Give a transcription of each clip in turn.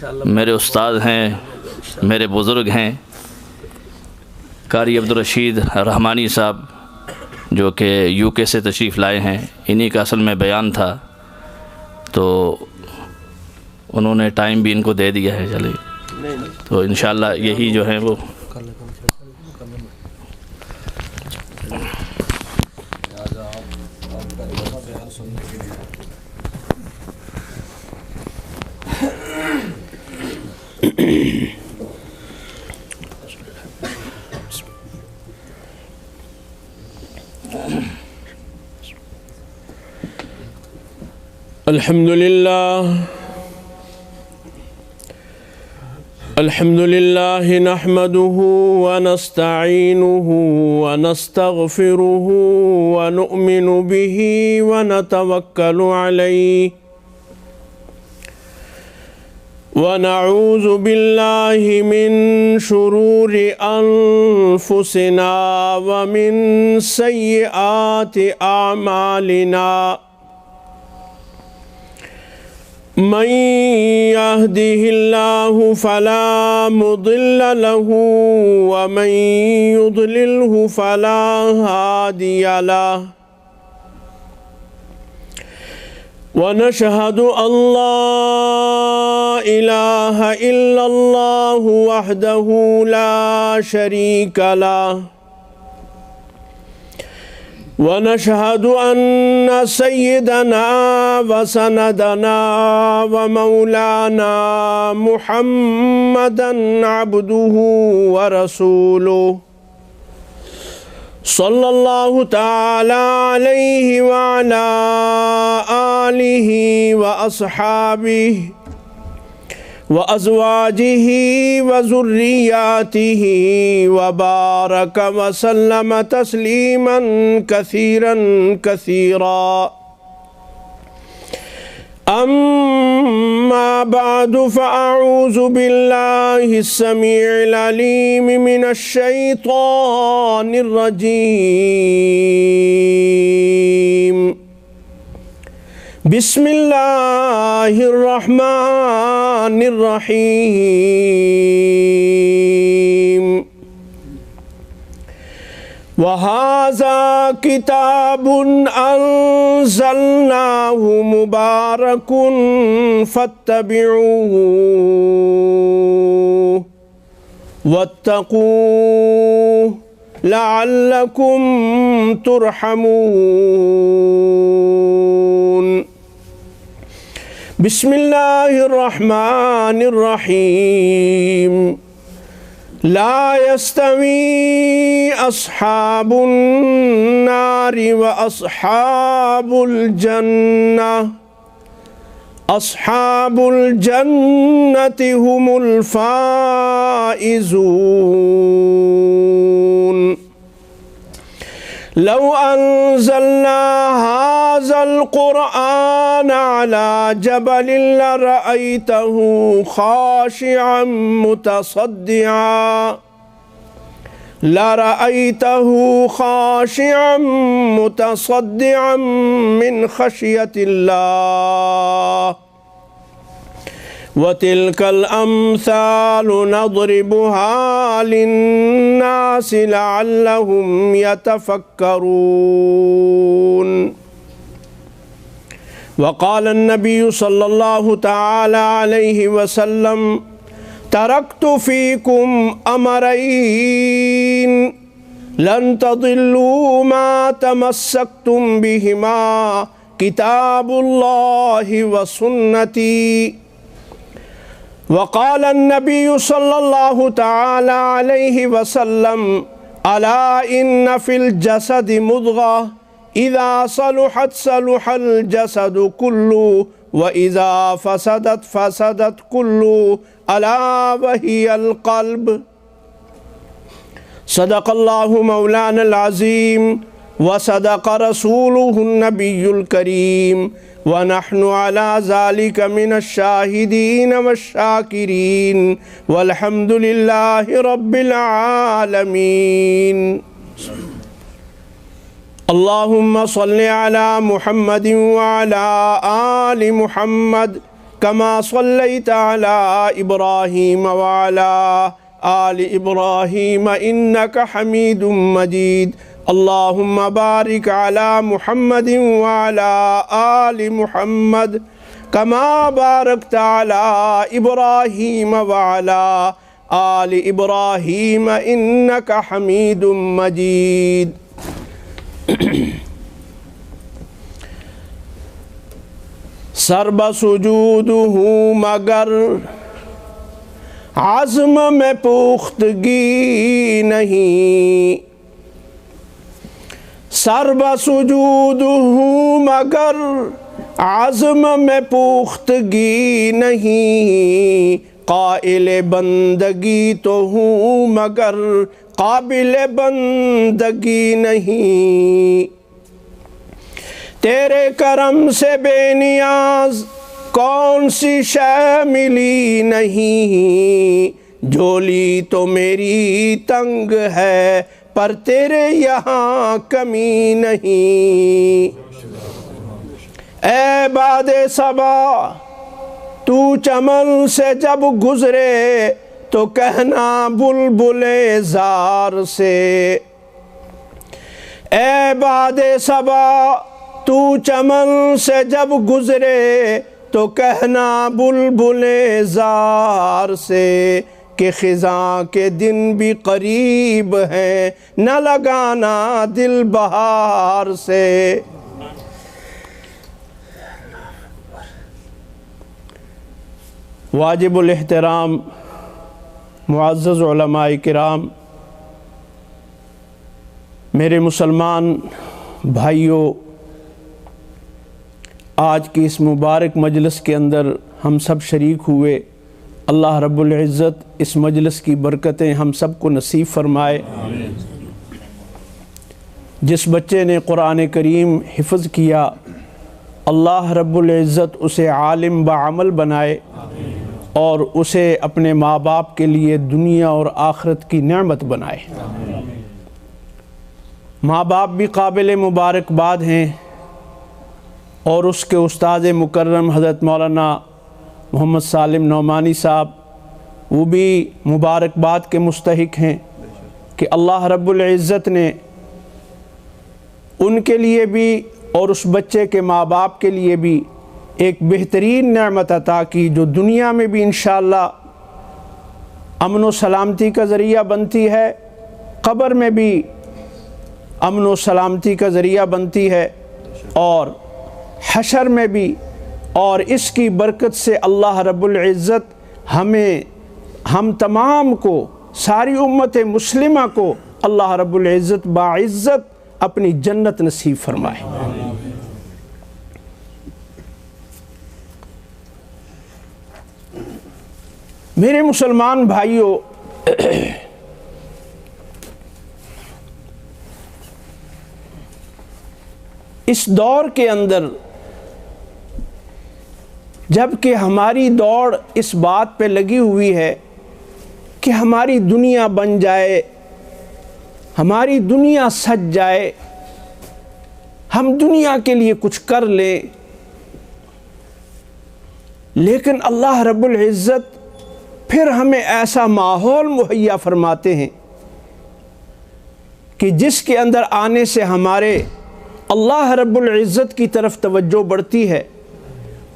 میرے استاد ہیں، میرے بزرگ ہیں، قاری عبدالرشید رحمانی صاحب جو کہ یو کے سے تشریف لائے ہیں، انہی کا اصل میں بیان تھا، تو انہوں نے ٹائم بھی ان کو دے دیا ہے، چلیے تو انشاءاللہ یہی جو ہے وہ الحمد لله نحمده ونستعينه ونستغفره ونؤمن به ونتوكل عليه ونعوذ بالله من شرور أنفسنا ومن سيئات أعمالنا من يهده الله فلا مضل له ومن يضلله فلا هادي له ونشهد أن لا إله إلا الله وحده لا شريك له ونشهد أن سيدنا وسندنا ومولانا محمدًا عبده ورسوله صلى الله تعالى عليه وعلى آله وأصحابه وأزواجه وذرياته وبارك وسلم تسليما كثيرا كثيرا أما بعد فأعوذ بالله السميع العليم من الشيطان الرجيم بسم الله الرحمن الرحيم وهذا كتاب أنزلناه مبارك فاتبعوه واتقوه لعلكم ترحمون بسم الله الرحمن الرحيم لا يستوي أصحاب النار وأصحاب الجنة أصحاب الجنة هم الفائزون لو أنزلنا هذا القرآن على جبل لرأيته خاشعا متصدعا من خشية الله وتلك الأمثال نضربها للناس لعلهم يتفكرون وقال النبي صلى الله تعالى عليه وسلم تركت فيكم أمرين لن تضلوا ما تمسكتم بهما كتاب الله وسنتي وقال النبي صلى الله تعالى عليه وسلم ألا إن في الجسد مضغة إذا صلحت صلح الجسد كله وإذا فسدت كله ألا وهي القلب صدق الله مولانا العظيم وصدق رسوله النبي الكريم ونحن على ذلك من الشاهدين والشاكرين والحمد لله رب العالمين اللهم صل على محمد وعلى آل محمد كما صليت على إبراهيم وعلى آل إبراهيم إنك حميد مجيد. اللهم بارك على محمد وعلى آل محمد كما باركت على إبراهيم وعلى آل إبراهيم إنك حميد مجيد. سر بسجود ہوں مگر عزم میں پختگی نہیں، سر بسجود ہوں مگر عزم میں پختگی نہیں، قائل بندگی تو ہوں مگر قابل بندگی نہیں، تیرے کرم سے بے نیاز کون سی شے ملی نہیں، جھولی تو میری تنگ ہے پر تیرے یہاں کمی نہیں، اے باد صبا تو چمن سے جب گزرے تو کہنا بلبل زار سے، اے باد صبا تو چمن سے جب گزرے تو کہنا بلبل زار سے، کہ خزاں کے دن بھی قریب ہیں نہ لگانا دل بہار سے۔ واجب الاحترام معزز علماء کرام، میرے مسلمان بھائیوں، آج کی اس مبارک مجلس کے اندر ہم سب شریک ہوئے، اللہ رب العزت اس مجلس کی برکتیں ہم سب کو نصیب فرمائے۔ جس بچے نے قرآن کریم حفظ کیا، اللہ رب العزت اسے عالم بعمل بنائے اور اسے اپنے ماں باپ کے لیے دنیا اور آخرت کی نعمت بنائے۔ ماں باپ بھی قابل مبارکباد ہیں، اور اس کے استاد مکرم حضرت مولانا محمد سالم نعمانی صاحب وہ بھی مبارکباد کے مستحق ہیں کہ اللہ رب العزت نے ان کے لیے بھی اور اس بچے کے ماں باپ کے لیے بھی ایک بہترین نعمت عطا کی، جو دنیا میں بھی انشاءاللہ امن و سلامتی کا ذریعہ بنتی ہے، قبر میں بھی امن و سلامتی کا ذریعہ بنتی ہے، اور حشر میں بھی، اور اس کی برکت سے اللہ رب العزت ہم تمام کو، ساری امت مسلمہ کو اللہ رب العزت باعزت اپنی جنت نصیب فرمائے۔ میرے مسلمان بھائیوں، اس دور کے اندر جب کہ ہماری دوڑ اس بات پہ لگی ہوئی ہے کہ ہماری دنیا بن جائے، ہماری دنیا سج جائے، ہم دنیا کے لیے کچھ کر لیں، لیکن اللہ رب العزت پھر ہمیں ایسا ماحول مہیا فرماتے ہیں کہ جس کے اندر آنے سے ہمارے اللہ رب العزت کی طرف توجہ بڑھتی ہے،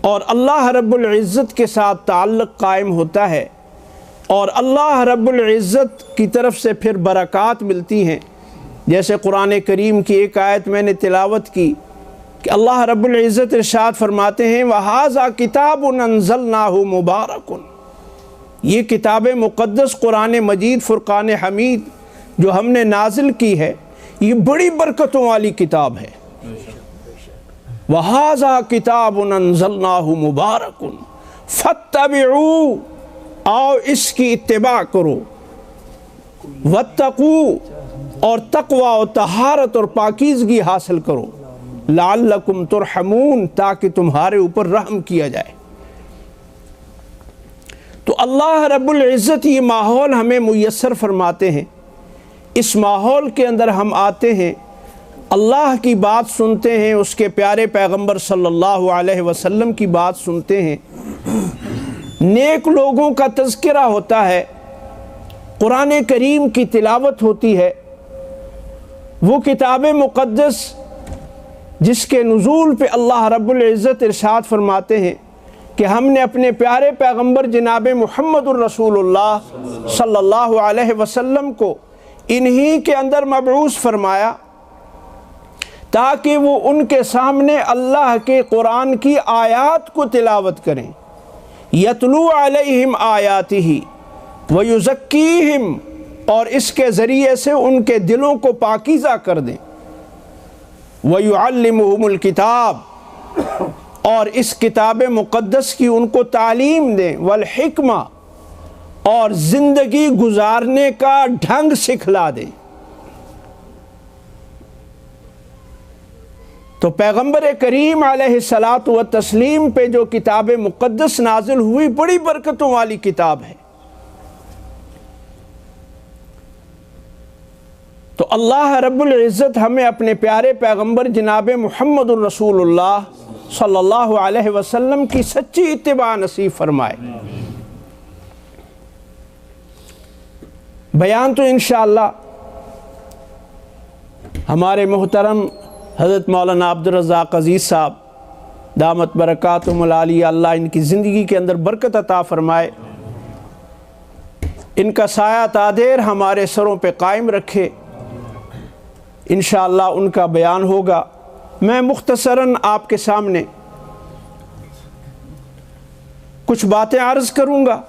اور اللہ رب العزت کے ساتھ تعلق قائم ہوتا ہے، اور اللہ رب العزت کی طرف سے پھر برکات ملتی ہیں۔ جیسے قرآن کریم کی ایک آیت میں نے تلاوت کی کہ اللہ رب العزت ارشاد فرماتے ہیں وَهَذَا كِتَابٌ أَنزَلْنَاهُ مُبَارَكٌ، یہ کتاب مقدس قرآن مجید فرقان حمید جو ہم نے نازل کی ہے، یہ بڑی برکتوں والی کتاب ہے۔ وَهَذَا كِتَابٌ أَنزَلْنَاهُ مُبَارَكٌ فَاتَّبِعُوا، آؤ اس کی اتباع کرو، وَاتَّقُوا، اور تقوی و طہارت اور پاکیزگی حاصل کرو، لَعَلَّكُمْ تُرْحَمُونَ، تاکہ تمہارے اوپر رحم کیا جائے۔ تو اللہ رب العزت یہ ماحول ہمیں میسر فرماتے ہیں، اس ماحول کے اندر ہم آتے ہیں، اللہ کی بات سنتے ہیں، اس کے پیارے پیغمبر صلی اللہ علیہ وسلم کی بات سنتے ہیں، نیک لوگوں کا تذکرہ ہوتا ہے، قرآن کریم کی تلاوت ہوتی ہے، وہ کتاب مقدس جس کے نزول پہ اللہ رب العزت ارشاد فرماتے ہیں کہ ہم نے اپنے پیارے پیغمبر جناب محمد الرسول اللہ صلی اللہ علیہ وسلم کو انہی کے اندر مبعوث فرمایا تاکہ وہ ان کے سامنے اللہ کے قرآن کی آیات کو تلاوت کریں، یتلو علیہم آیاتہ ویزکیہم، اور اس کے ذریعے سے ان کے دلوں کو پاکیزہ کر دیں، ویعلمہم الکتاب، اور اس کتاب مقدس کی ان کو تعلیم دیں، والحکمہ، اور زندگی گزارنے کا ڈھنگ سکھلا دیں۔ تو پیغمبر کریم علیہ الصلاۃ والتسلیم پہ جو کتاب مقدس نازل ہوئی بڑی برکتوں والی کتاب ہے۔ تو اللہ رب العزت ہمیں اپنے پیارے پیغمبر جناب محمد الرسول اللہ صلی اللہ علیہ وسلم کی سچی اتباع نصیب فرمائے۔ بیان تو انشاءاللہ ہمارے محترم حضرت مولانا عبدالرزاق عزیز صاحب دامت برکاتہم العالیہ، اللہ ان کی زندگی کے اندر برکت عطا فرمائے، ان کا سایہ تادیر ہمارے سروں پہ قائم رکھے، انشاءاللہ ان کا بیان ہوگا۔ میں مختصراً آپ کے سامنے کچھ باتیں عرض کروں گا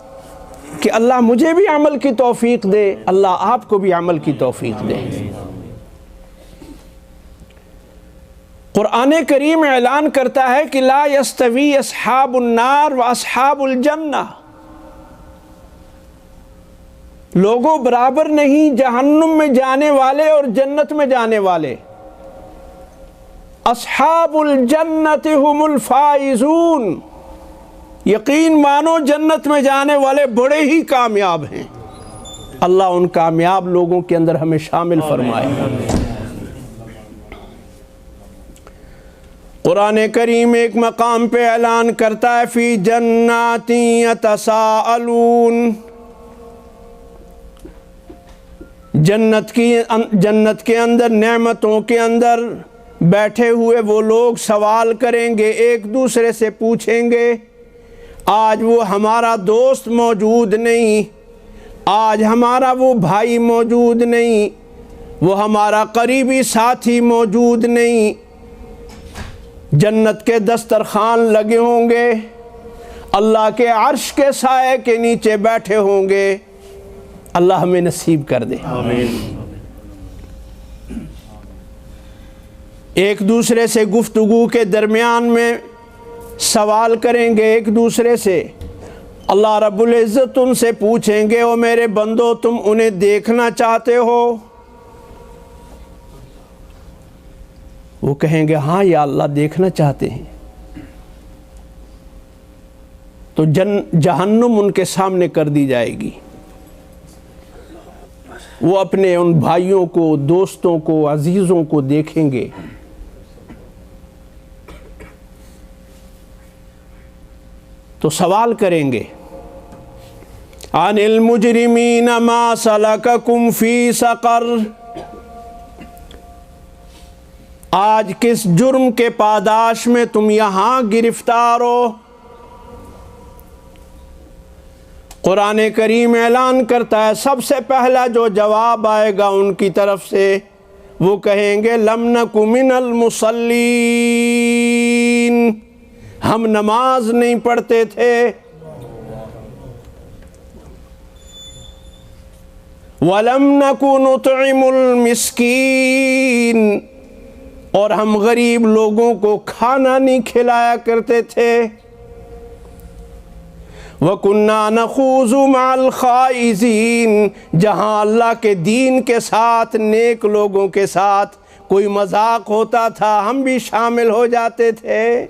کہ اللہ مجھے بھی عمل کی توفیق دے، اللہ آپ کو بھی عمل کی توفیق دے۔ قرآن کریم اعلان کرتا ہے کہ لا یستوی اصحاب النار و اصحاب الجنہ، لوگوں برابر نہیں جہنم میں جانے والے اور جنت میں جانے والے۔ اصحاب الجنت هم الفائزون، یقین مانو جنت میں جانے والے بڑے ہی کامیاب ہیں۔ اللہ ان کامیاب لوگوں کے اندر ہمیں شامل فرمائے۔ قرآن کریم ایک مقام پہ اعلان کرتا ہے فی جنات یتساءلون، جنت کے اندر، نعمتوں کے اندر بیٹھے ہوئے وہ لوگ سوال کریں گے، ایک دوسرے سے پوچھیں گے، آج وہ ہمارا دوست موجود نہیں، آج ہمارا وہ بھائی موجود نہیں، وہ ہمارا قریبی ساتھی موجود نہیں۔ جنت کے دسترخوان لگے ہوں گے، اللہ کے عرش کے سائے کے نیچے بیٹھے ہوں گے، اللہ ہمیں نصیب کر دے۔ آمین۔ ایک دوسرے سے گفتگو کے درمیان میں سوال کریں گے ایک دوسرے سے، اللہ رب العزت ان سے پوچھیں گے، او میرے بندو تم انہیں دیکھنا چاہتے ہو؟ وہ کہیں گے ہاں یا اللہ دیکھنا چاہتے ہیں۔ تو جہنم ان کے سامنے کر دی جائے گی، وہ اپنے ان بھائیوں کو، دوستوں کو، عزیزوں کو دیکھیں گے، تو سوال کریں گے عن المجرمین ما سلککم فی سقر، آج کس جرم کے پاداش میں تم یہاں گرفتار ہو؟ قرآن کریم اعلان کرتا ہے سب سے پہلا جو جواب آئے گا ان کی طرف سے، وہ کہیں گے لم نک من المصلین، ہم نماز نہیں پڑھتے تھے، ولم نک نطعم المسکین، اور ہم غریب لوگوں کو کھانا نہیں کھلایا کرتے تھے، وَكُنَّا نَخُوضُ مَعَ الْخَائِضِينَ، جہاں اللہ کے دین کے ساتھ، نیک لوگوں کے ساتھ کوئی مذاق ہوتا تھا ہم بھی شامل ہو جاتے تھے۔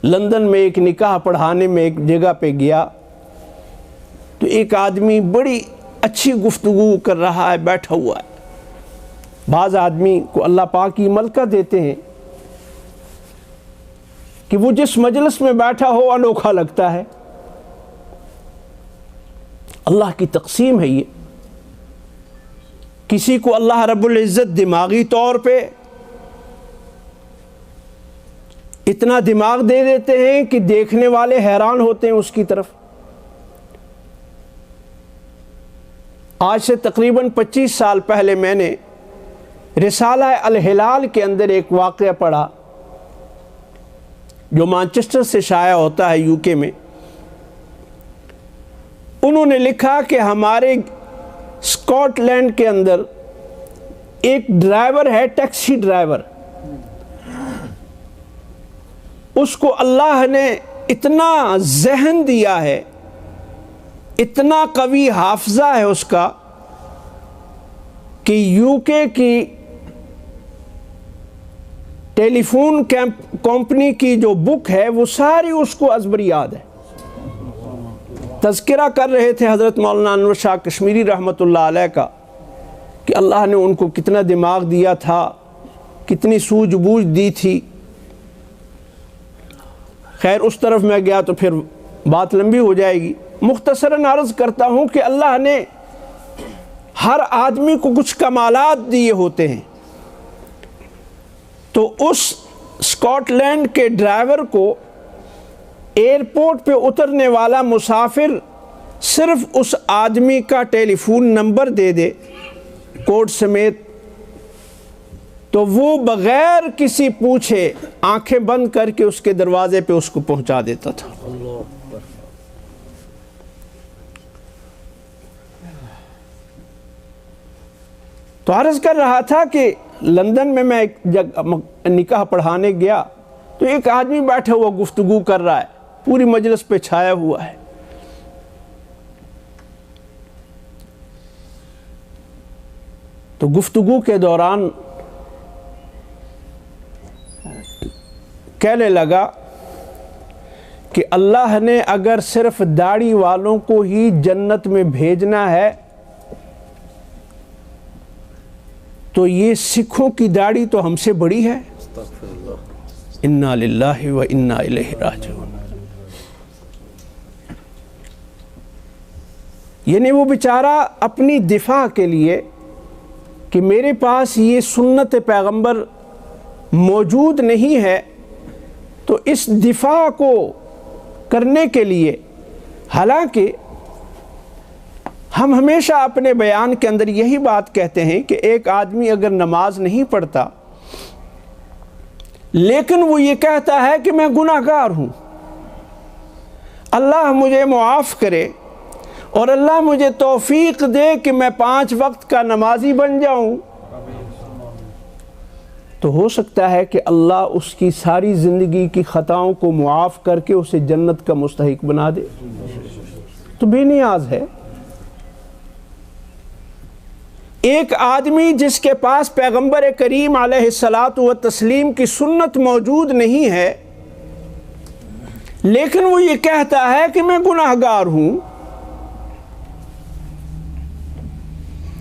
لندن میں ایک نکاح پڑھانے میں ایک جگہ پہ گیا تو ایک آدمی بڑی اچھی گفتگو کر رہا ہے، بیٹھا ہوا ہے۔ بعض آدمی کو اللہ پاک کی ملکہ دیتے ہیں کہ کہ وہ جس مجلس میں بیٹھا ہو انوکھا لگتا ہے۔ اللہ کی تقسیم ہے یہ۔ کسی کو اللہ رب العزت دماغی طور پہ اتنا دماغ دے دیتے ہیں کہ دیکھنے والے حیران ہوتے ہیں اس کی طرف۔ آج سے تقریباً 25 سال پہلے میں نے رسالہ الہلال کے اندر ایک واقعہ پڑھا جو مانچسٹر سے شائع ہوتا ہے UK میں۔ انہوں نے لکھا کہ ہمارے اسکاٹ لینڈ کے اندر ایک ڈرائیور ہے، ٹیکسی ڈرائیور، اس کو اللہ نے اتنا ذہن دیا ہے، اتنا قوی حافظہ ہے اس کا، کہ UK کی ٹیلی فون کمپنی کی جو بک ہے وہ ساری اس کو ازبر یاد ہے۔ تذکرہ کر رہے تھے حضرت مولانا انور شاہ کشمیری رحمۃ اللہ علیہ کا کہ اللہ نے ان کو کتنا دماغ دیا تھا، کتنی سوجھ بوجھ دی تھی۔ خیر اس طرف میں گیا تو پھر بات لمبی ہو جائے گی۔ مختصراً عرض کرتا ہوں کہ اللہ نے ہر آدمی کو کچھ کمالات دیے ہوتے ہیں، تو اس اسکاٹ لینڈ کے ڈرائیور کو ایئرپورٹ پہ اترنے والا مسافر صرف اس آدمی کا ٹیلی فون نمبر دے دے کوڈ سمیت، تو وہ بغیر کسی پوچھے آنکھیں بند کر کے اس کے دروازے پہ اس کو پہنچا دیتا تھا۔ تو عرض کر رہا تھا کہ لندن میں ایک نکاح پڑھانے گیا تو ایک آدمی بیٹھا ہوا گفتگو کر رہا ہے، پوری مجلس پہ چھایا ہوا ہے۔ تو گفتگو کے دوران کہنے لگا کہ اللہ نے اگر صرف داڑھی والوں کو ہی جنت میں بھیجنا ہے تو یہ سکھوں کی داڑھی تو ہم سے بڑی ہے۔ انا للہ و انا الیہ راجعون۔ یعنی وہ بیچارہ اپنی دفاع کے لیے کہ میرے پاس یہ سنت پیغمبر موجود نہیں ہے، تو اس دفاع کو کرنے کے لیے، حالانکہ ہم ہمیشہ اپنے بیان کے اندر یہی بات کہتے ہیں کہ ایک آدمی اگر نماز نہیں پڑھتا لیکن وہ یہ کہتا ہے کہ میں گناہگار ہوں، اللہ مجھے معاف کرے اور اللہ مجھے توفیق دے کہ میں 5 وقت کا نمازی بن جاؤں، تو ہو سکتا ہے کہ اللہ اس کی ساری زندگی کی خطاؤں کو معاف کر کے اسے جنت کا مستحق بنا دے۔ تو بے نیاز ہے۔ ایک آدمی جس کے پاس پیغمبر کریم علیہ الصلاۃ والتسلیم کی سنت موجود نہیں ہے لیکن وہ یہ کہتا ہے کہ میں گناہگار ہوں،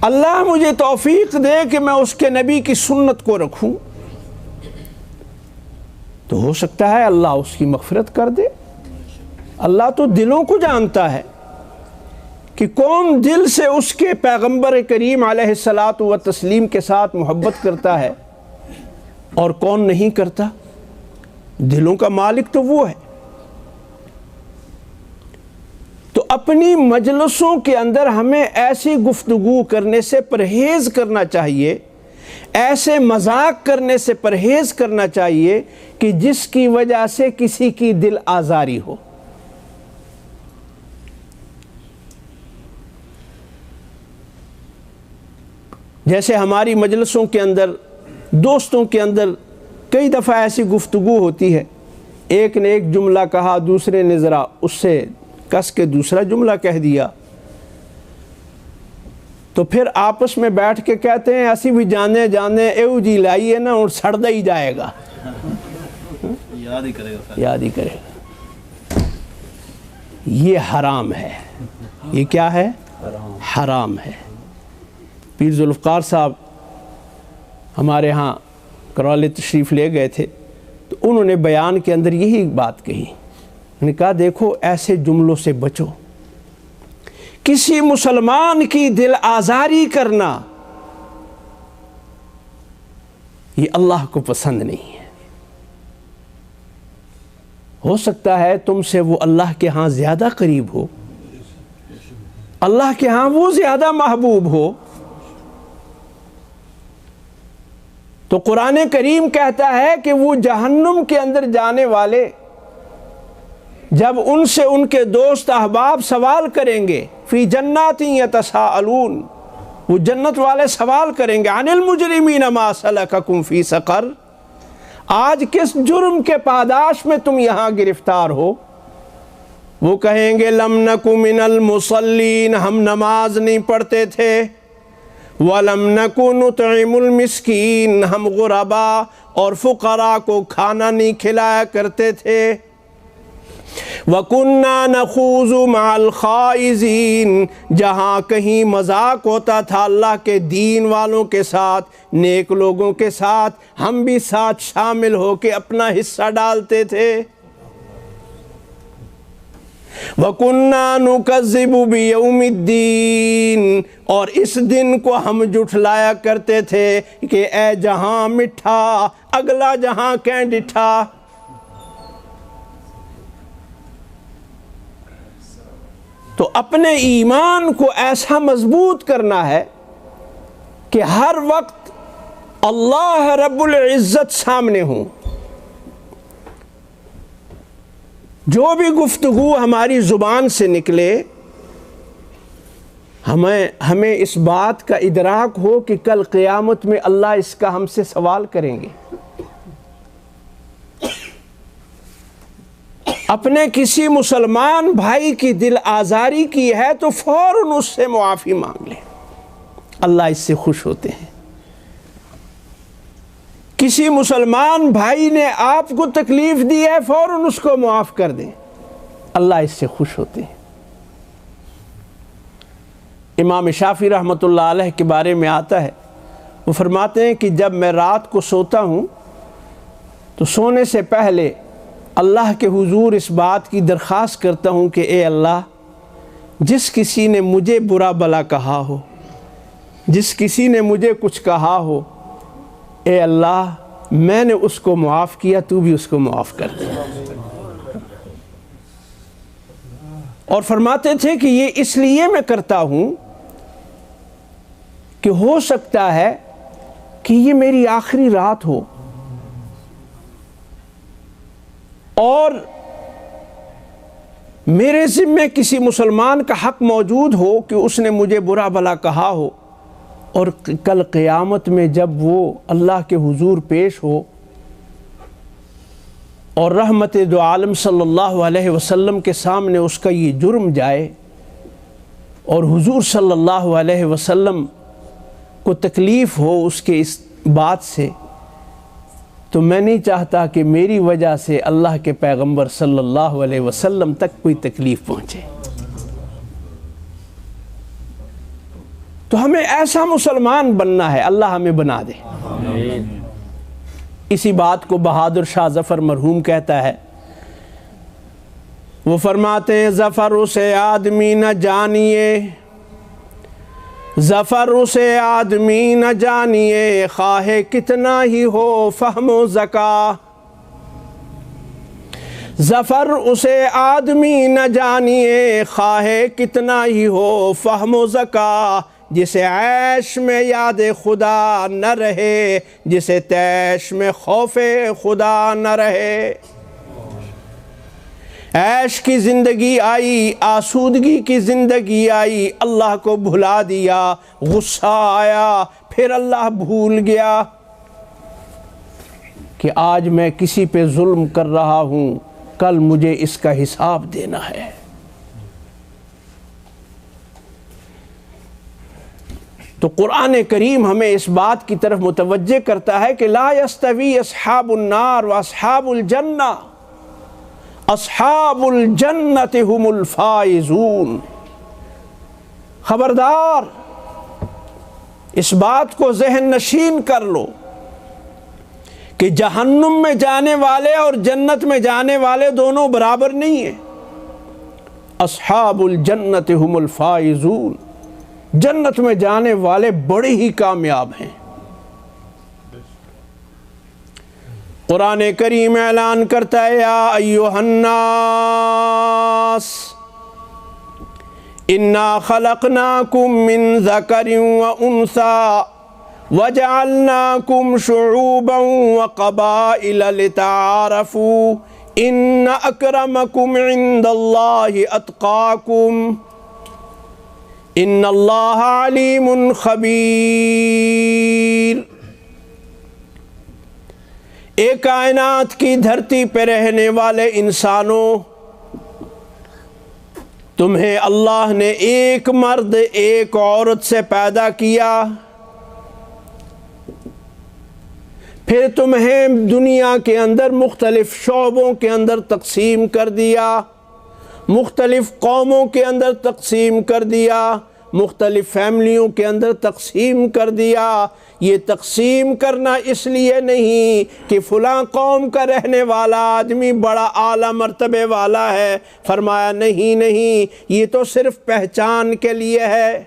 اللہ مجھے توفیق دے کہ میں اس کے نبی کی سنت کو رکھوں، تو ہو سکتا ہے اللہ اس کی مغفرت کر دے۔ اللہ تو دلوں کو جانتا ہے کہ کون دل سے اس کے پیغمبر کریم علیہ الصلاۃ والتسلیم کے ساتھ محبت کرتا ہے اور کون نہیں کرتا۔ دلوں کا مالک تو وہ ہے۔ تو اپنی مجلسوں کے اندر ہمیں ایسی گفتگو کرنے سے پرہیز کرنا چاہیے، ایسے مذاق کرنے سے پرہیز کرنا چاہیے کہ جس کی وجہ سے کسی کی دل آزاری ہو۔ جیسے ہماری مجلسوں کے اندر، دوستوں کے اندر کئی دفعہ ایسی گفتگو ہوتی ہے، ایک نے ایک جملہ کہا، دوسرے نے ذرا اس سے کس کے دوسرا جملہ کہہ دیا، تو پھر آپس میں بیٹھ کے کہتے ہیں اسی بھی جانے ایو جی لائیے نا اور سڑدا ہی جائے گا، یاد ہی کرے گا۔ یہ حرام ہے۔ یہ کیا ہے؟ حرام ہے۔ پیر ذوالفقار صاحب ہمارے ہاں کرالے تشریف لے گئے تھے، تو انہوں نے بیان کے اندر یہی بات کہی، انہوں نے کہا دیکھو ایسے جملوں سے بچو، کسی مسلمان کی دل آزاری کرنا یہ اللہ کو پسند نہیں ہے۔ ہو سکتا ہے تم سے وہ اللہ کے ہاں زیادہ قریب ہو، اللہ کے ہاں وہ زیادہ محبوب ہو۔ تو قرآن کریم کہتا ہے کہ وہ جہنم کے اندر جانے والے جب ان سے ان کے دوست احباب سوال کریں گے، فی جنات یتساءلون، وہ جنت والے سوال کریں گے، عن المجرمین ما سلککم فی سقر، آج کس جرم کے پاداش میں تم یہاں گرفتار ہو؟ وہ کہیں گے لم نک من المصلین، ہم نماز نہیں پڑھتے تھے، وَلَمْ نَكُ نُطْعِمُ الْمِسْكِينَ، ہم غرباء اور فقراء کو کھانا نہیں کھلایا کرتے تھے، وَكُنَّا نَخُوضُ مَعَ الْخَائِضِينَ، جہاں کہیں مذاق ہوتا تھا اللہ کے دین والوں کے ساتھ، نیک لوگوں کے ساتھ، ہم بھی ساتھ شامل ہو کے اپنا حصہ ڈالتے تھے، وَكُنَّا نُكَذِّبُ بِيَوْمِ الدِّينِ، اور اس دن کو ہم جھٹلایا کرتے تھے کہ اے جہاں مٹھا اگلا جہاں کہیں ڈٹھا۔ تو اپنے ایمان کو ایسا مضبوط کرنا ہے کہ ہر وقت اللہ رب العزت سامنے ہوں، جو بھی گفتگو ہماری زبان سے نکلے ہمیں اس بات کا ادراک ہو کہ کل قیامت میں اللہ اس کا ہم سے سوال کریں گے۔ اپنے کسی مسلمان بھائی کی دل آزاری کی ہے تو فوراً اس سے معافی مانگ لیں، اللہ اس سے خوش ہوتے ہیں۔ کسی مسلمان بھائی نے آپ کو تکلیف دی ہے، فوراً اس کو معاف کر دیں، اللہ اس سے خوش ہوتے ہیں۔ امام شافعی رحمۃ اللہ علیہ کے بارے میں آتا ہے، وہ فرماتے ہیں کہ جب میں رات کو سوتا ہوں تو سونے سے پہلے اللہ کے حضور اس بات کی درخواست کرتا ہوں کہ اے اللہ، جس کسی نے مجھے برا بلا کہا ہو، جس کسی نے مجھے کچھ کہا ہو، اے اللہ میں نے اس کو معاف کیا، تو بھی اس کو معاف کر دے۔ اور فرماتے تھے کہ یہ اس لیے میں کرتا ہوں کہ ہو سکتا ہے کہ یہ میری آخری رات ہو اور میرے ذمے کسی مسلمان کا حق موجود ہو کہ اس نے مجھے برا بلا کہا ہو، اور کل قیامت میں جب وہ اللہ کے حضور پیش ہو اور رحمت دو عالم صلی اللہ علیہ وسلم کے سامنے اس کا یہ جرم جائے اور حضور صلی اللہ علیہ وسلم کو تکلیف ہو اس کے اس بات سے، تو میں نہیں چاہتا کہ میری وجہ سے اللہ کے پیغمبر صلی اللہ علیہ وسلم تک کوئی تکلیف پہنچے۔ تو ہمیں ایسا مسلمان بننا ہے، اللہ ہمیں بنا دے۔ اسی بات کو بہادر شاہ ظفر مرحوم کہتا ہے، وہ فرماتے ہیں ظفر اسے آدمی نہ جانیے، ظفر اسے آدمی نہ جانیے، خواہ کتنا ہی ہو فہم و ذکا، ظفر اسے آدمی نہ جانیے، خواہ کتنا ہی ہو فہم و ذکا، جسے عیش میں یاد خدا نہ رہے، جسے تیش میں خوف خدا نہ رہے۔ عیش کی زندگی آئی، آسودگی کی زندگی آئی، اللہ کو بھلا دیا، غصہ آیا، پھر اللہ بھول گیا کہ آج میں کسی پہ ظلم کر رہا ہوں، کل مجھے اس کا حساب دینا ہے۔ تو قرآن کریم ہمیں اس بات کی طرف متوجہ کرتا ہے کہ لا یستوی اصحاب النار و اصحاب الجنہ، اصحاب الجنت هم الفائزون۔ خبردار، اس بات کو ذہن نشین کر لو کہ جہنم میں جانے والے اور جنت میں جانے والے دونوں برابر نہیں ہیں۔ اصحاب الجنت هم الفائزون، جنت میں جانے والے بڑے ہی کامیاب ہیں۔ قرآن کریم اعلان کرتا ہے یا ایھا الناس انا خلقناکم من ذکر وانثی وجعلناکم شعوبا وقبائل لتعارفوا ان اکرمکم عند اللہ اتقاکم ان اللہ علیم خبیر۔ اے کائنات کی دھرتی پہ رہنے والے انسانوں، تمہیں اللہ نے ایک مرد ایک عورت سے پیدا کیا، پھر تمہیں دنیا کے اندر مختلف شعبوں کے اندر تقسیم کر دیا، مختلف قوموں کے اندر تقسیم کر دیا، مختلف فیملیوں کے اندر تقسیم کر دیا۔ یہ تقسیم کرنا اس لیے نہیں کہ فلاں قوم کا رہنے والا آدمی بڑا اعلیٰ مرتبے والا ہے، فرمایا نہیں، یہ تو صرف پہچان کے لیے ہے،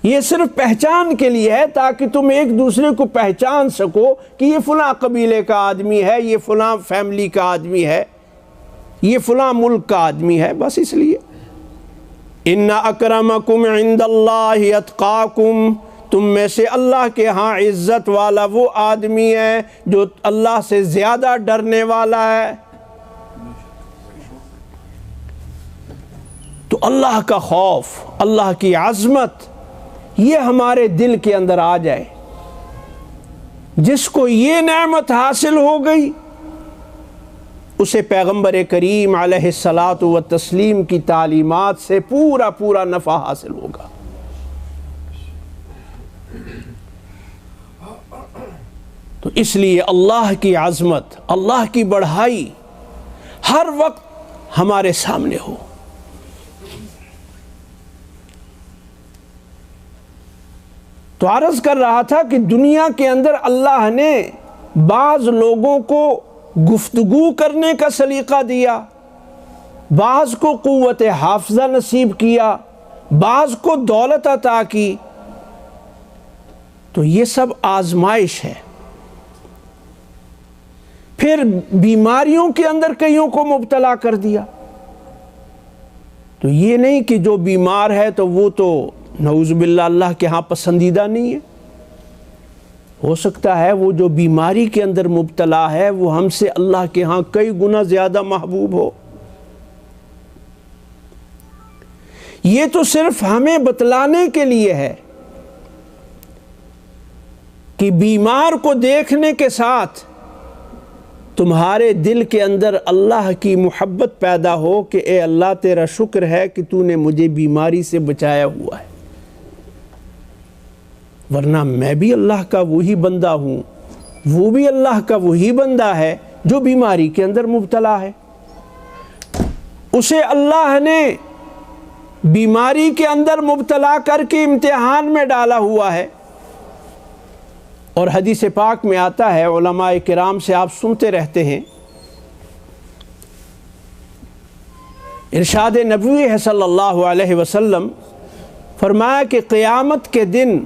یہ صرف پہچان کے لیے ہے تاکہ تم ایک دوسرے کو پہچان سکو کہ یہ فلاں قبیلے کا آدمی ہے، یہ فلاں فیملی کا آدمی ہے، یہ فلاں ملک کا آدمی ہے، بس اس لیے۔ ان اکرمکم عند اللہ اتقاکم، تم میں سے اللہ کے ہاں عزت والا وہ آدمی ہے جو اللہ سے زیادہ ڈرنے والا ہے۔ تو اللہ کا خوف، اللہ کی عظمت، یہ ہمارے دل کے اندر آ جائے۔ جس کو یہ نعمت حاصل ہو گئی اسے پیغمبر کریم علیہ الصلاۃ والتسلیم کی تعلیمات سے پورا نفع حاصل ہوگا۔ تو اس لیے اللہ کی عظمت، اللہ کی بڑائی ہر وقت ہمارے سامنے ہو۔ تو عرض کر رہا تھا کہ دنیا کے اندر اللہ نے بعض لوگوں کو گفتگو کرنے کا سلیقہ دیا، بعض کو قوت حافظہ نصیب کیا، بعض کو دولت عطا کی، تو یہ سب آزمائش ہے۔ پھر بیماریوں کے اندر کئیوں کو مبتلا کر دیا، تو یہ نہیں کہ جو بیمار ہے تو وہ تو نعوذ باللہ اللہ کے ہاں پسندیدہ نہیں ہے۔ ہو سکتا ہے وہ جو بیماری کے اندر مبتلا ہے وہ ہم سے اللہ کے ہاں کئی گنا زیادہ محبوب ہو۔ یہ تو صرف ہمیں بتلانے کے لیے ہے کہ بیمار کو دیکھنے کے ساتھ تمہارے دل کے اندر اللہ کی محبت پیدا ہو کہ اے اللہ تیرا شکر ہے کہ تو نے مجھے بیماری سے بچایا ہوا ہے، ورنہ میں بھی اللہ کا وہی بندہ ہوں، وہ بھی اللہ کا وہی بندہ ہے جو بیماری کے اندر مبتلا ہے۔ اسے اللہ نے بیماری کے اندر مبتلا کر کے امتحان میں ڈالا ہوا ہے۔ اور حدیث پاک میں آتا ہے، علماء کرام سے آپ سنتے رہتے ہیں، ارشاد نبوی ہے صلی اللہ علیہ وسلم، فرمایا کہ قیامت کے دن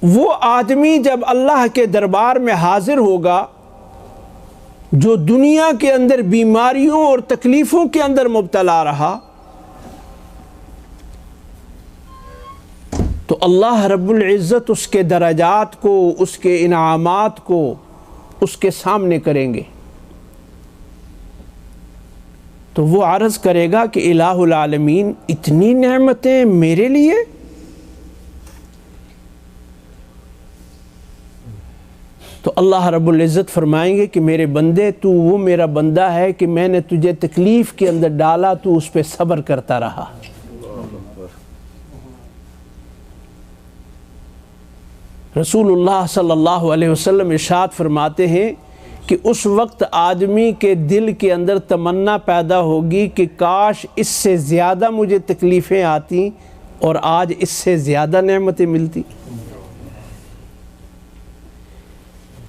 وہ آدمی جب اللہ کے دربار میں حاضر ہوگا جو دنیا کے اندر بیماریوں اور تکلیفوں کے اندر مبتلا رہا، تو اللہ رب العزت اس کے درجات کو، اس کے انعامات کو اس کے سامنے کریں گے، تو وہ عرض کرے گا کہ الہ العالمین اتنی نعمتیں میرے لیے؟ تو اللہ رب العزت فرمائیں گے کہ میرے بندے، تو وہ میرا بندہ ہے کہ میں نے تجھے تکلیف کے اندر ڈالا، تو اس پہ صبر کرتا رہا۔ رسول اللہ صلی اللہ علیہ وسلم ارشاد فرماتے ہیں کہ اس وقت آدمی کے دل کے اندر تمنا پیدا ہوگی کہ کاش اس سے زیادہ مجھے تکلیفیں آتی اور آج اس سے زیادہ نعمتیں ملتی.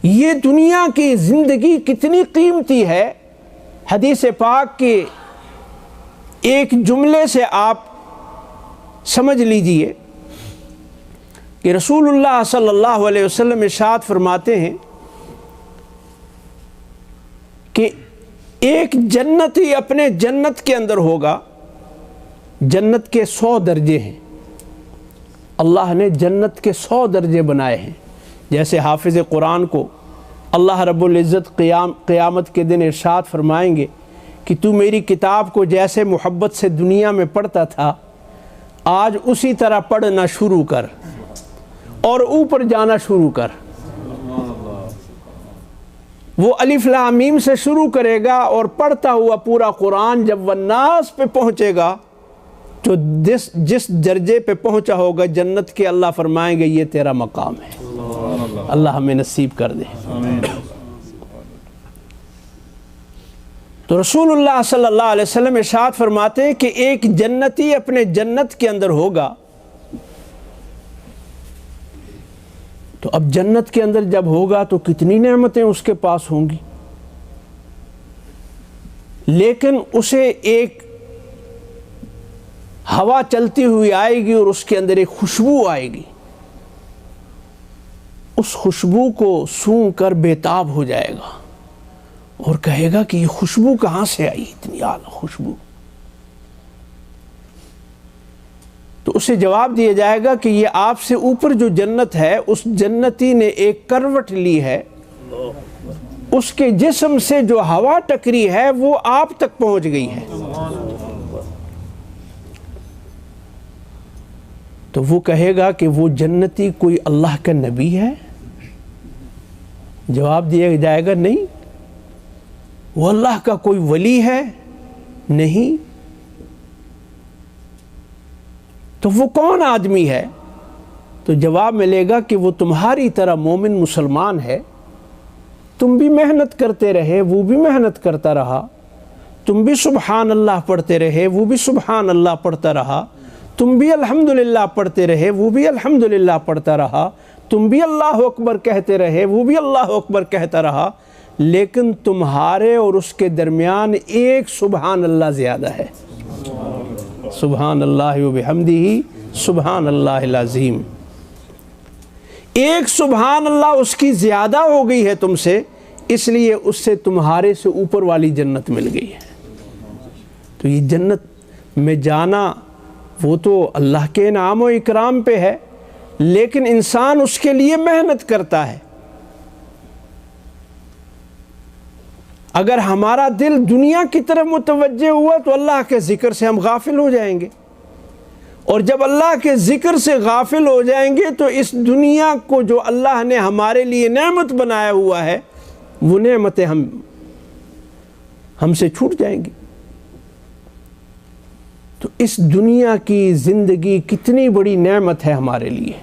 یہ دنیا کی زندگی کتنی قیمتی ہے. حدیث پاک کے ایک جملے سے آپ سمجھ لیجئے کہ رسول اللہ صلی اللہ علیہ وسلم ارشاد فرماتے ہیں کہ ایک جنتی اپنے جنت کے اندر ہوگا. جنت کے 100 درجے ہیں. اللہ نے جنت کے 100 درجے بنائے ہیں. جیسے حافظ قرآن کو اللہ رب العزت قیامت کے دن ارشاد فرمائیں گے کہ تو میری کتاب کو جیسے محبت سے دنیا میں پڑھتا تھا آج اسی طرح پڑھنا شروع کر اور اوپر جانا شروع کر. وہ الف لام میم سے شروع کرے گا اور پڑھتا ہوا پورا قرآن جب والناس پہ پہنچے گا تو جس درجے پہ پہنچا ہوگا جنت کے اللہ فرمائیں گے یہ تیرا مقام ہے. اللہ ہمیں نصیب کر دے. تو رسول اللہ صلی اللہ علیہ وسلم ارشاد فرماتے ہیں کہ ایک جنتی اپنے جنت کے اندر ہوگا. تو اب جنت کے اندر جب ہوگا تو کتنی نعمتیں اس کے پاس ہوں گی. لیکن اسے ایک ہوا چلتی ہوئی آئے گی اور اس کے اندر ایک خوشبو آئے گی. اس خوشبو کو سونگھ کر بےتاب ہو جائے گا اور کہے گا کہ یہ خوشبو کہاں سے آئی اتنی اعلیٰ خوشبو. تو اسے جواب دیا جائے گا کہ یہ آپ سے اوپر جو جنت ہے اس جنتی نے ایک کروٹ لی ہے. اس کے جسم سے جو ہوا ٹکری ہے وہ آپ تک پہنچ گئی ہے. تو وہ کہے گا کہ وہ جنتی کوئی اللہ کا نبی ہے؟ جواب دیا جائے گا نہیں. وہ اللہ کا کوئی ولی ہے؟ نہیں. تو وہ کون آدمی ہے؟ تو جواب ملے گا کہ وہ تمہاری طرح مومن مسلمان ہے. تم بھی محنت کرتے رہے وہ بھی محنت کرتا رہا. تم بھی سبحان اللہ پڑھتے رہے وہ بھی سبحان اللہ پڑھتا رہا. تم بھی الحمدللہ پڑھتے رہے وہ بھی الحمدللہ پڑھتا رہا. تم بھی اللہ اکبر کہتے رہے وہ بھی اللہ اکبر کہتا رہا. لیکن تمہارے اور اس کے درمیان ایک سبحان اللہ زیادہ ہے. سبحان اللہ و بحمدہ سبحان اللہ العظیم. ایک سبحان اللہ اس کی زیادہ ہو گئی ہے تم سے, اس لیے اس سے تمہارے سے اوپر والی جنت مل گئی ہے. تو یہ جنت میں جانا وہ تو اللہ کے انعام و اکرام پہ ہے, لیکن انسان اس کے لیے محنت کرتا ہے. اگر ہمارا دل دنیا کی طرف متوجہ ہوا تو اللہ کے ذکر سے ہم غافل ہو جائیں گے, اور جب اللہ کے ذکر سے غافل ہو جائیں گے تو اس دنیا کو جو اللہ نے ہمارے لیے نعمت بنایا ہوا ہے وہ نعمتیں ہم سے چھوٹ جائیں گی. تو اس دنیا کی زندگی کتنی بڑی نعمت ہے ہمارے لیے,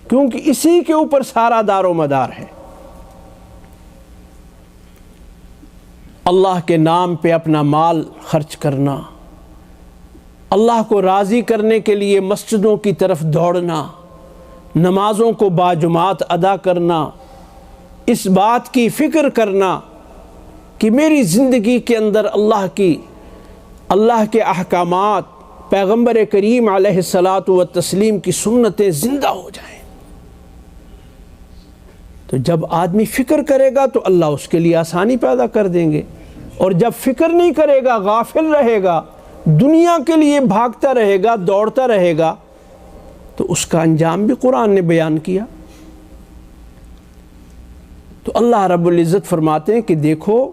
کیونکہ اسی کے اوپر سارا دار و مدار ہے. اللہ کے نام پہ اپنا مال خرچ کرنا, اللہ کو راضی کرنے کے لیے مسجدوں کی طرف دوڑنا, نمازوں کو باجماعت ادا کرنا, اس بات کی فکر کرنا کہ میری زندگی کے اندر اللہ کے احکامات, پیغمبر کریم علیہ الصلاۃ والتسلیم کی سنتیں زندہ ہو جائیں. تو جب آدمی فکر کرے گا تو اللہ اس کے لیے آسانی پیدا کر دیں گے, اور جب فکر نہیں کرے گا, غافل رہے گا, دنیا کے لیے بھاگتا رہے گا, دوڑتا رہے گا, تو اس کا انجام بھی قرآن نے بیان کیا. تو اللہ رب العزت فرماتے ہیں کہ دیکھو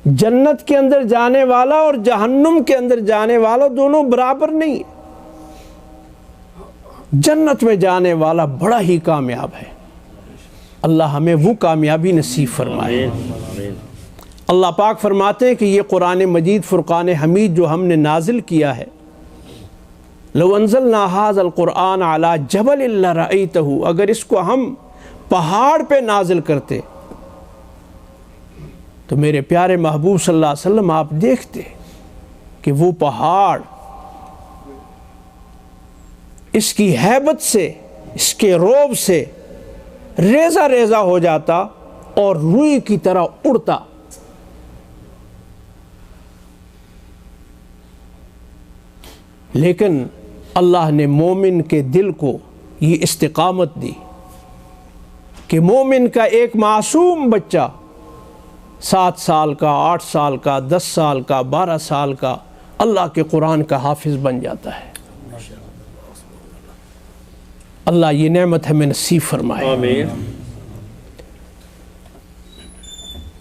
جنت کے اندر جانے والا اور جہنم کے اندر جانے والا دونوں برابر نہیں ہیں. جنت میں جانے والا بڑا ہی کامیاب ہے. اللہ ہمیں وہ کامیابی نصیب فرمائے. اللہ پاک فرماتے ہیں کہ یہ قرآن مجید فرقان حمید جو ہم نے نازل کیا ہے, لو انزلنا ھذا القرآن علی جبل لرأیتہ, اگر اس کو ہم پہاڑ پہ نازل کرتے تو میرے پیارے محبوب صلی اللہ علیہ وسلم آپ دیکھتے کہ وہ پہاڑ اس کی ہیبت سے، اس کے رعب سے ریزہ ریزہ ہو جاتا اور روئی کی طرح اڑتا۔ لیکن اللہ نے مومن کے دل کو یہ استقامت دی کہ مومن کا ایک معصوم بچہ 7 سال کا، 8 سال کا، 10 سال کا، 12 سال کا اللہ کے قرآن کا حافظ بن جاتا ہے۔ اللہ یہ نعمت ہمیں نصیب فرمائے۔ آمین۔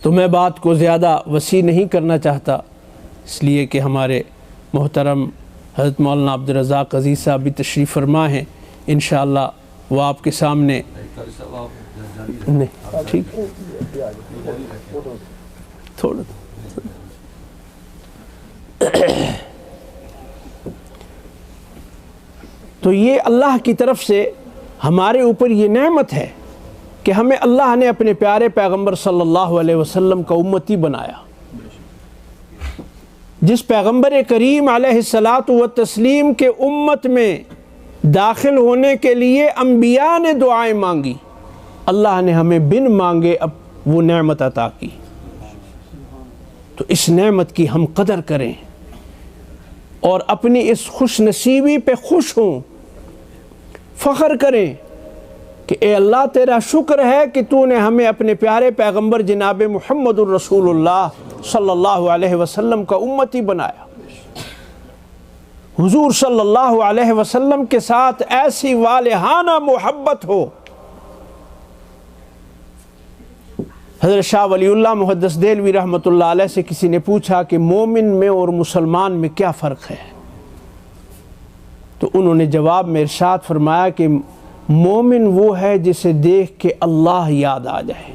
تو میں بات کو زیادہ وسیع نہیں کرنا چاہتا، اس لیے کہ ہمارے محترم حضرت مولانا عبدالرزاق عزیز صاحب بھی تشریف فرما ہیں، انشاءاللہ وہ آپ کے سامنے نہیں ٹھیک تھوڑا تو یہ اللہ کی طرف سے ہمارے اوپر یہ نعمت ہے کہ ہمیں اللہ نے اپنے پیارے پیغمبر صلی اللہ علیہ وسلم کا امتی بنایا۔ جس پیغمبر کریم علیہ الصلاۃ والتسلیم کے امت میں داخل ہونے کے لیے انبیاء نے دعائیں مانگی، اللہ نے ہمیں بن مانگے اب وہ نعمت عطا کی۔ تو اس نعمت کی ہم قدر کریں اور اپنی اس خوش نصیبی پہ خوش ہوں، فخر کریں کہ اے اللہ تیرا شکر ہے کہ تو نے ہمیں اپنے پیارے پیغمبر جناب محمد الرسول اللہ صلی اللہ علیہ وسلم کا امتی بنایا۔ حضور صلی اللہ علیہ وسلم کے ساتھ ایسی والہانہ محبت ہو۔ حضرت شاہ ولی اللہ محدث دہلوی رحمۃ اللہ علیہ سے کسی نے پوچھا کہ مومن میں اور مسلمان میں کیا فرق ہے؟ تو انہوں نے جواب میں ارشاد فرمایا کہ مومن وہ ہے جسے دیکھ کے اللہ یاد آ جائے،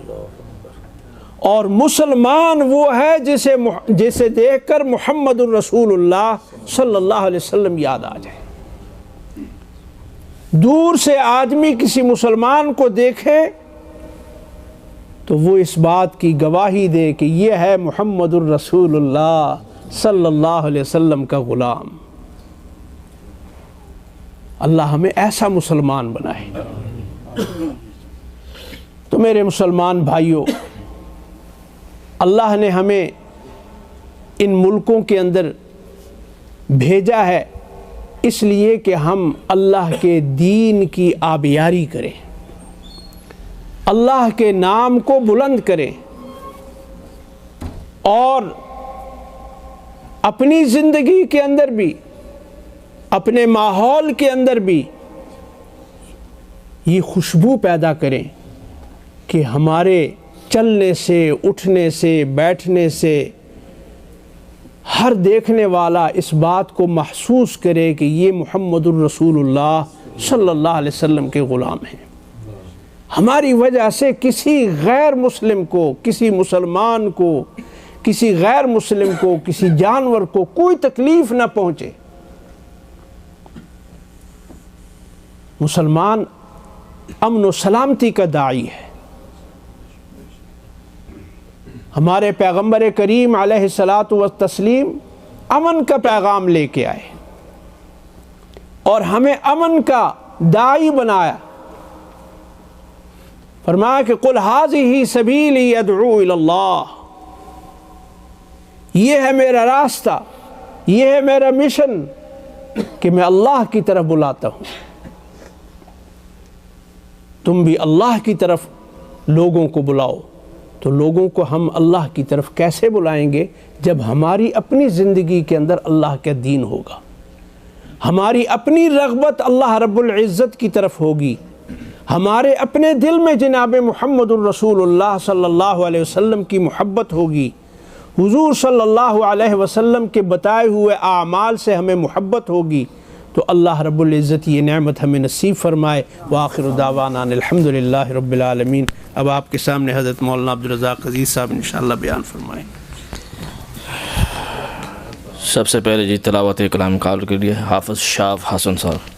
اور مسلمان وہ ہے جسے دیکھ کر محمد الرسول اللہ صلی اللہ علیہ وسلم یاد آ جائے۔ دور سے آدمی کسی مسلمان کو دیکھے تو وہ اس بات کی گواہی دے کہ یہ ہے محمد الرسول اللہ صلی اللہ علیہ وسلم کا غلام۔ اللہ ہمیں ایسا مسلمان بنائے۔ تو میرے مسلمان بھائیوں، اللہ نے ہمیں ان ملکوں کے اندر بھیجا ہے اس لیے کہ ہم اللہ کے دین کی آبیاری کریں، اللہ کے نام کو بلند کریں، اور اپنی زندگی کے اندر بھی، اپنے ماحول کے اندر بھی یہ خوشبو پیدا کریں کہ ہمارے چلنے سے، اٹھنے سے، بیٹھنے سے ہر دیکھنے والا اس بات کو محسوس کرے کہ یہ محمد الرسول اللہ صلی اللہ علیہ وسلم کے غلام ہیں۔ ہماری وجہ سے کسی غیر مسلم کو، کسی مسلمان کو، کسی غیر مسلم کو، کسی جانور کو کوئی تکلیف نہ پہنچے۔ مسلمان امن و سلامتی کا داعی ہے۔ ہمارے پیغمبر کریم علیہ الصلاۃ والتسلیم امن کا پیغام لے کے آئے اور ہمیں امن کا داعی بنایا۔ فرمایا کہ قل ھذہ سبیلی ادعو الی اللہ، یہ ہے میرا راستہ، یہ ہے میرا مشن کہ میں اللہ کی طرف بلاتا ہوں۔ تم بھی اللہ کی طرف لوگوں کو بلاؤ۔ تو لوگوں کو ہم اللہ کی طرف کیسے بلائیں گے جب ہماری اپنی زندگی کے اندر اللہ کا دین ہوگا، ہماری اپنی رغبت اللہ رب العزت کی طرف ہوگی، ہمارے اپنے دل میں جناب محمد الرسول اللہ صلی اللہ علیہ وسلم کی محبت ہوگی، حضور صلی اللہ علیہ وسلم کے بتائے ہوئے اعمال سے ہمیں محبت ہوگی، تو اللہ رب العزت یہ نعمت ہمیں نصیب فرمائے۔ وآخر دعوانا الحمدللہ رب العالمین۔ اب آپ کے سامنے حضرت مولانا عبدالرزاق عزیز صاحب انشاءاللہ بیان فرمائیں۔ سب سے پہلے جی تلاوت کلام کال کے لیے حافظ شاہ حسن صاحب۔